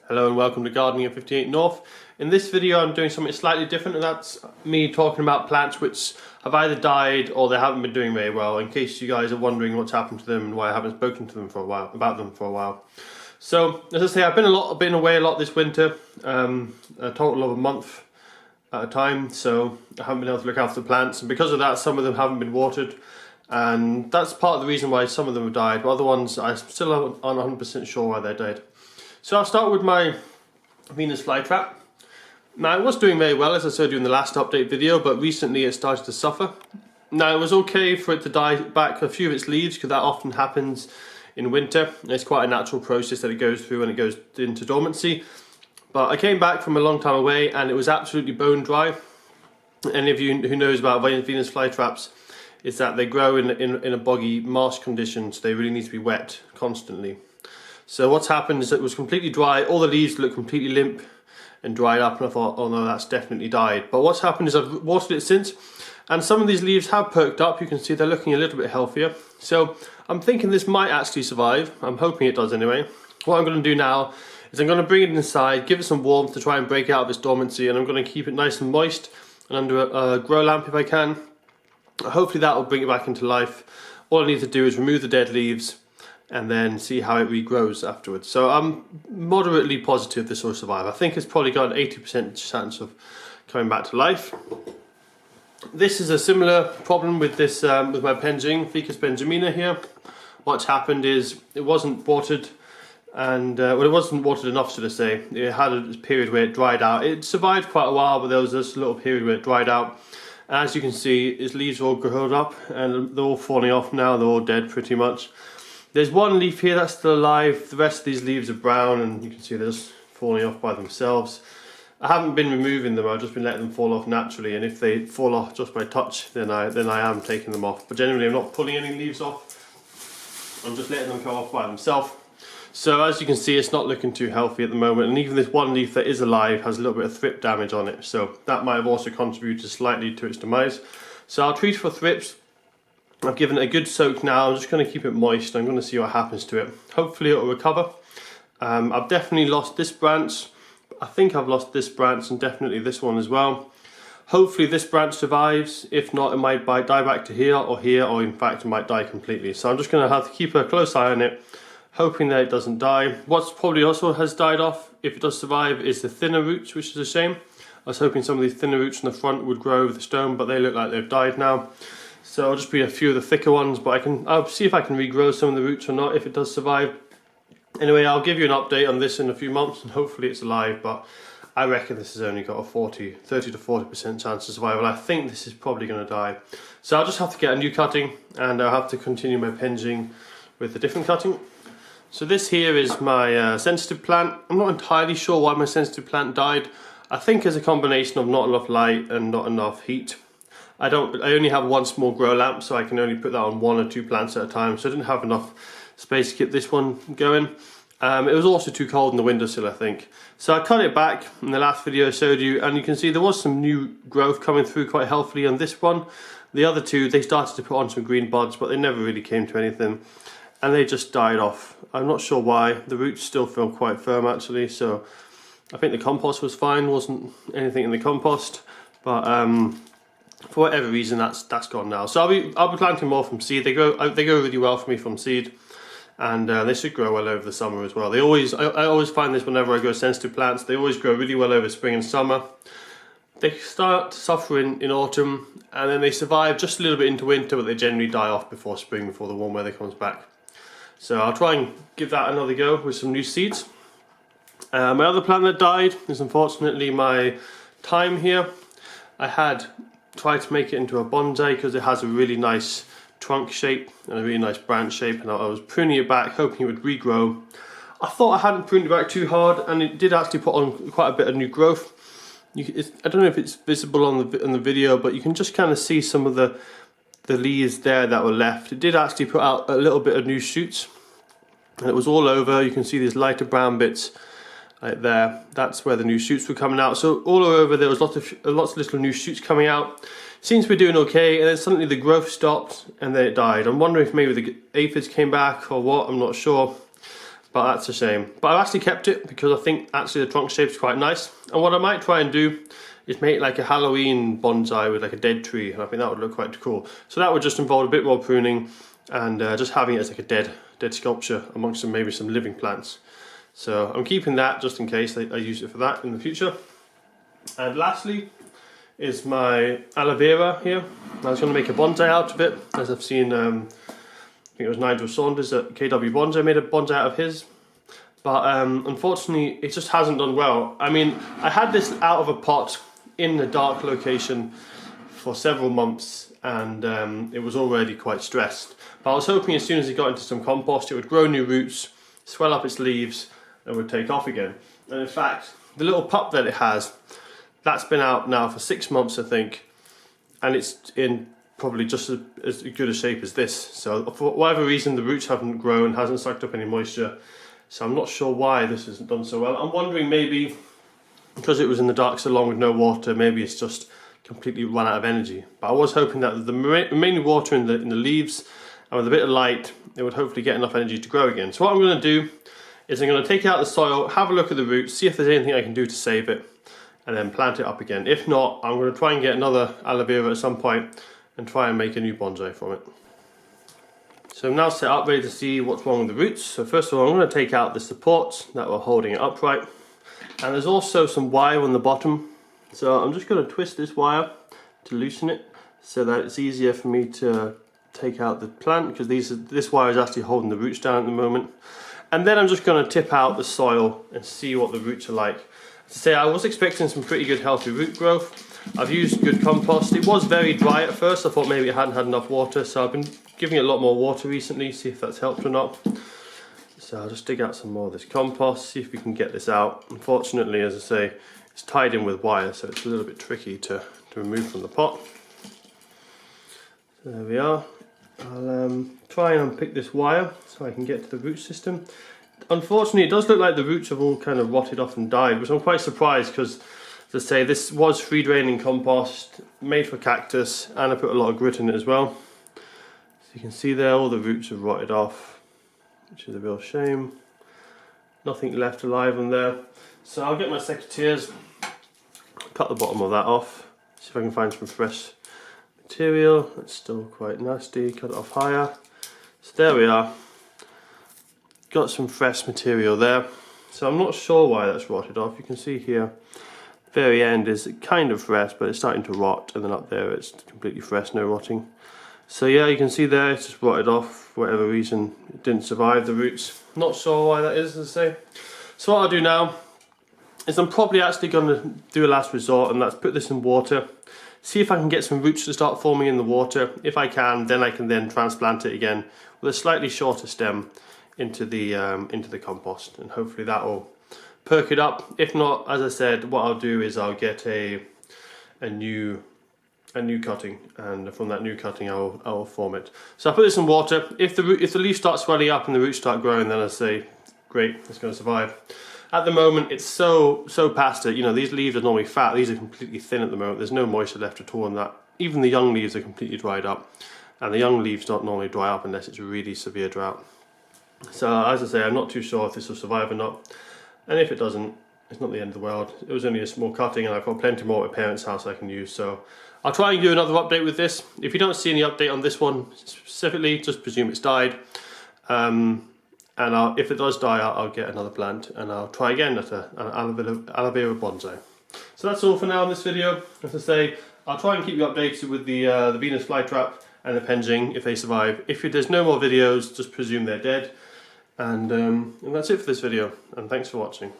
Hello and welcome to Gardening at 58 North. In this video I'm doing something slightly different, and that's me talking about plants which have either died or they haven't been doing very well, in case you guys are wondering what's happened to them and why I haven't spoken to them for a while, about them for a while. So, as I say, I've been away a lot this winter, a total of a month at a time, so I haven't been able to look after the plants, and because of that some of them haven't been watered, and that's part of the reason why some of them have died, but other ones I still aren't 100% sure why they died. So I'll start with my Venus flytrap. Now, it was doing very well, as I showed you in the last update video, but recently it started to suffer. Now, it was okay for it to die back a few of its leaves, because that often happens in winter. It's quite a natural process that it goes through when it goes into dormancy. But I came back from a long time away and it was absolutely bone dry. Any of you who knows about Venus flytraps is that they grow in a boggy marsh condition, so they really need to be wet constantly. So what's happened is that it was completely dry, all the leaves look completely limp and dried up, and I thought, oh no, that's definitely died. But what's happened is I've watered it since, and some of these leaves have perked up. You can see they're looking a little bit healthier. So I'm thinking this might actually survive. I'm hoping it does anyway. What I'm going to do now is I'm going to bring it inside, give it some warmth to try and break it out of its dormancy, and I'm going to keep it nice and moist and under a grow lamp if I can. Hopefully that will bring it back into life. All I need to do is remove the dead leaves and then see how it regrows afterwards. So I'm moderately positive this will survive. I think it's probably got an 80% chance of coming back to life. This is a similar problem with this, with my Ficus Benjamina here. What's happened is it wasn't watered, and well, it wasn't watered enough, should I say. It had a period where it dried out. It survived quite a while, but there was this little period where it dried out. And as you can see, its leaves are all curled up and they're all falling off now. They're all dead pretty much. There's one leaf here that's still alive. The rest of these leaves are brown, and you can see they're just falling off by themselves. I haven't been removing them, I've just been letting them fall off naturally, and if they fall off just by touch, then I am taking them off. But generally I'm not pulling any leaves off, I'm just letting them come off by themselves. So as you can see, it's not looking too healthy at the moment, and even this one leaf that is alive has a little bit of thrip damage on it, so that might have also contributed slightly to its demise. So I'll treat for thrips. I've given it a good soak now. I'm just going to keep it moist. I'm going to see what happens to it. Hopefully it will recover. I've definitely lost this branch. I think I've lost this branch and definitely this one as well. Hopefully this branch survives. If not, it might die back to here, or in fact it might die completely. So I'm just going to have to keep a close eye on it, hoping that it doesn't die. What's probably also has died off, if it does survive, is the thinner roots, which is a shame. I was hoping some of these thinner roots in the front would grow over the stone, but they look like they've died now. So I'll just be a few of the thicker ones, but I'll see if I can regrow some of the roots or not, if it does survive. Anyway, I'll give you an update on this in a few months, and hopefully it's alive, but I reckon this has only got a 30 to 40% chance of survival. I think this is probably going to die. So I'll just have to get a new cutting, and I'll have to continue my penging with a different cutting. So this here is my sensitive plant. I'm not entirely sure why my sensitive plant died. I think it's a combination of not enough light and not enough heat. I only have one small grow lamp, so I can only put that on 1 or 2 plants at a time, so I didn't have enough space to get this one going. It was also too cold in the windowsill, I think. So I cut it back in the last video I showed you, and you can see there was some new growth coming through quite healthily on this one. The other two, they started to put on some green buds, but they never really came to anything, and they just died off. I'm not sure why. The roots still feel quite firm actually, so I think the compost was fine. Wasn't anything in the compost, but for whatever reason that's gone now. So I'll be planting more from seed. They grow really well for me from seed, and they should grow well over the summer as well. I always find this whenever I grow sensitive plants, they always grow really well over spring and summer. They start to suffer in autumn, and then they survive just a little bit into winter, but they generally die off before spring, before the warm weather comes back. So I'll try and give that another go with some new seeds. My other plant that died is unfortunately my Thyme here. I had tried to make it into a bonsai because it has a really nice trunk shape and a really nice branch shape, and I was pruning it back hoping it would regrow. I thought I hadn't pruned it back too hard, and it did actually put on quite a bit of new growth. I don't know if it's visible on the video, but you can just kind of see some of the leaves there that were left. It did actually put out a little bit of new shoots, and it was all over. You can see these lighter brown bits right there. That's where the new shoots were coming out. So all over there was lots of little new shoots coming out. Seems to be doing okay, and then suddenly the growth stopped and then it died. I'm wondering if maybe the aphids came back or what, I'm not sure. but that's a shame. But I've actually kept it because I think actually the trunk shape is quite nice. And what I might try and do is make like a Halloween bonsai with like a dead tree, and I think that would look quite cool. So that would just involve a bit more pruning and just having it as like a dead sculpture amongst maybe some living plants. So I'm keeping that just in case I use it for that in the future. And lastly is my aloe vera here. I was going to make a bonsai out of it, as I've seen, I think it was Nigel Saunders at KW Bonsai made a bonsai out of his. But unfortunately it just hasn't done well. I mean, I had this out of a pot in a dark location for several months, and it was already quite stressed. But I was hoping as soon as it got into some compost it would grow new roots, swell up its leaves, and would take off again. And in fact, the little pup that it has, that's been out now for 6 months I think, and it's in probably just as good a shape as this. So for whatever reason the roots haven't grown, hasn't sucked up any moisture, so I'm not sure why this hasn't done so well. I'm wondering maybe because it was in the dark so long with no water, maybe it's just completely run out of energy. But I was hoping that the remaining water in the leaves and with a bit of light, it would hopefully get enough energy to grow again. So what I'm going to do is I'm going to take out the soil, have a look at the roots, see if there's anything I can do to save it, and then plant it up again. If not, I'm going to try and get another aloe vera at some point and try and make a new bonsai from it. So I'm now set up, ready to see what's wrong with the roots. So first of all, I'm going to take out the supports that were holding it upright. And there's also some wire on the bottom. So I'm just going to twist this wire to loosen it so that it's easier for me to take out the plant, because this wire is actually holding the roots down at the moment. And then I'm just going to tip out the soil and see what the roots are like. To say, I was expecting some pretty good healthy root growth. I've used good compost. It was very dry at first. I thought maybe it hadn't had enough water, so I've been giving it a lot more water recently, see if that's helped or not. So I'll just dig out some more of this compost, see if we can get this out. Unfortunately, as I say, it's tied in with wire, so it's a little bit tricky to remove from the pot. So there we are. I'll try and unpick this wire so I can get to the root system. Unfortunately, it does look like the roots have all kind of rotted off and died, which I'm quite surprised because, as I say, this was free draining compost, made for cactus, and I put a lot of grit in it as well. So you can see there, all the roots have rotted off, which is a real shame. Nothing left alive on there. So I'll get my secateurs, cut the bottom of that off, see if I can find some fresh material. It's still quite nasty, cut it off higher. So there we are. Got some fresh material there. So I'm not sure why that's rotted off. You can see here, very end is kind of fresh, but it's starting to rot, and then up there it's completely fresh, no rotting. So yeah, you can see there it's just rotted off for whatever reason. It didn't survive the roots. Not sure why that is, as I say. So what I'll do now is I'm probably actually going to do a last resort, and that's put this in water, see if I can get some roots to start forming in the water. If I can then transplant it again with a slightly shorter stem into the compost, and hopefully that will perk it up. If not, as I said, what I'll do is I'll get a new cutting, and from that new cutting I will form it. So I put this in water. If the leaves start swelling up and the roots start growing, then I say great, it's going to survive. At the moment it's so past it. You know, these leaves are normally fat, these are completely thin at the moment. There's no moisture left at all in that. Even the young leaves are completely dried up, and the young leaves don't normally dry up unless it's a really severe drought. So as I say, I'm not too sure if this will survive or not, and if it doesn't, it's not the end of the world. It was only a small cutting, and I've got plenty more at my parents' house I can use, so I'll try and do another update with this. If you don't see any update on this one specifically, just presume it's died, and if it does die, I'll get another plant, and I'll try again at an aloe vera bonsai. So that's all for now in this video. As I say, I'll try and keep you updated with the Venus flytrap and the penjing if they survive. If there's no more videos, just presume they're dead. And that's it for this video, and thanks for watching.